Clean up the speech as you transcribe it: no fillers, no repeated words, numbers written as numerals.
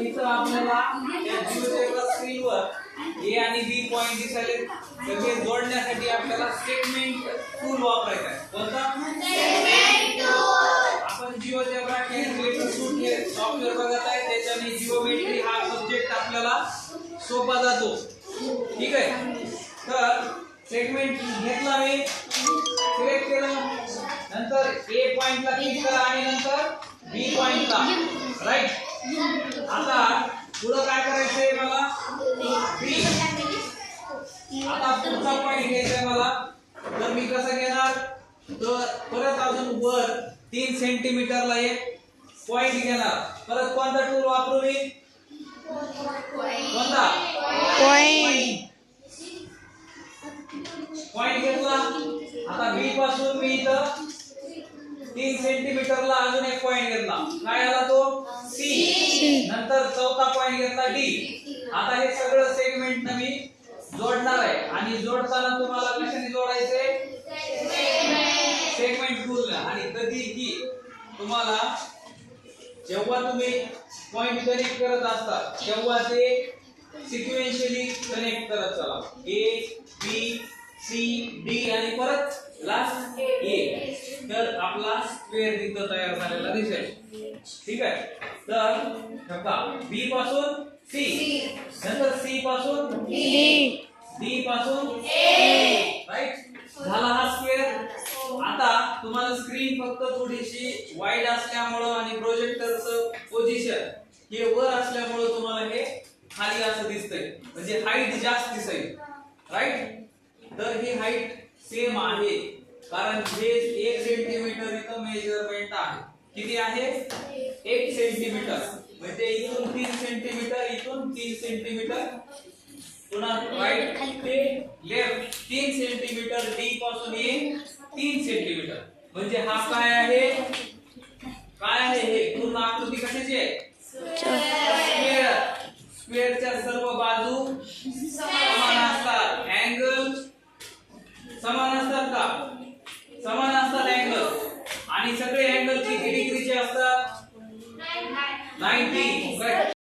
इथं आपल्याला या जिओजेब्रा स्क्रीनवर ए आणि बी पॉइंट दिसायले, तर हे जोडण्यासाठी आपल्याला स्टेटमेंट टूल वापरायचं आहे. कोणता? Statement tool. आपण जिओजेब्रा कॅल्क्युलेटर सूट हे सॉफ्टवेअर बघत आहे, त्याच्याने जिओमेट्री हा सब्जेक्ट आपल्याला सोपा जातो. ठीक आहे. तर सेगमेंट घेतला मी, सिलेक्ट केलं, नंतर ए पॉइंटला क्लिक करा आणि नंतर बी पॉइंटला. राईट. आता पुढे काय करायचंय मला? बी. आता पुढचा पॉइंट घ्यायचा आहे मला. तर मी कसं घेणार? तर परत अजून वर 3 सेंटीमीटरला एक पॉइंट घेणार. परत कोणता टूल वापरू मी? कोणता? पॉइंट. पॉइंट घेतला. आता बी पासून मी इथं 3 सेंटीमीटरला अजून एक पॉइंट घेतला. काय आला तो? सी. नंतर चौथा पॉइंट घेतला डी. आता हे सगळं सेगमेंट मी जोडणार आहे आणि जोडताना तुम्हाला कशाने जोडायचे? Segment tool. आणि कधीही तुम्हाला जेव्हा तुम्ही पॉइंट कनेक्ट करत असता तेव्हा ते सिक्वेन्शियली कनेक्ट करत चला. ए बी सी डी आणि परत लास्ट ए. तर आपला स्क्वेअर तिथं तयार झालेला दिसेल. ठीक आहे. तर बघा, बी पासून सी, नंतर सी पासून डी, डी पासून ए. राईट. झाला हा स्क्वेअर. आता तुम्हाला स्क्रीन फक्त थोडीशी वाईड असल्यामुळे आणि प्रोजेक्टरचं पोझिशन हे वर असल्यामुळे तुम्हाला हे खाली असं दिसतंय, म्हणजे हाईट जास्त दिसेल. राईट. तर ही हाईट सेम आहे कारण हे 1 सेंटीमीटर इथं मेजरमेंट आहे. किती आहे? 1 सेंटीमीटर. म्हणजे इथून 3 सेंटीमीटर, इथून 3 सेंटीमीटर, पुन्हा राईट ते लेफ्ट 3 सेंटीमीटर, डी पासून ए 3 सेंटीमीटर. म्हणजे हा काय आहे? काय आहे हे? पूर्ण आकृती कशाची आहे? स्क्वेअर. स्क्वेअरच्या सर्व बाजू समान असतात. अँगल समान असतात का? समान असतात अँगल. आणि सगळे अँगल किती डिग्रीचे असतात? 90.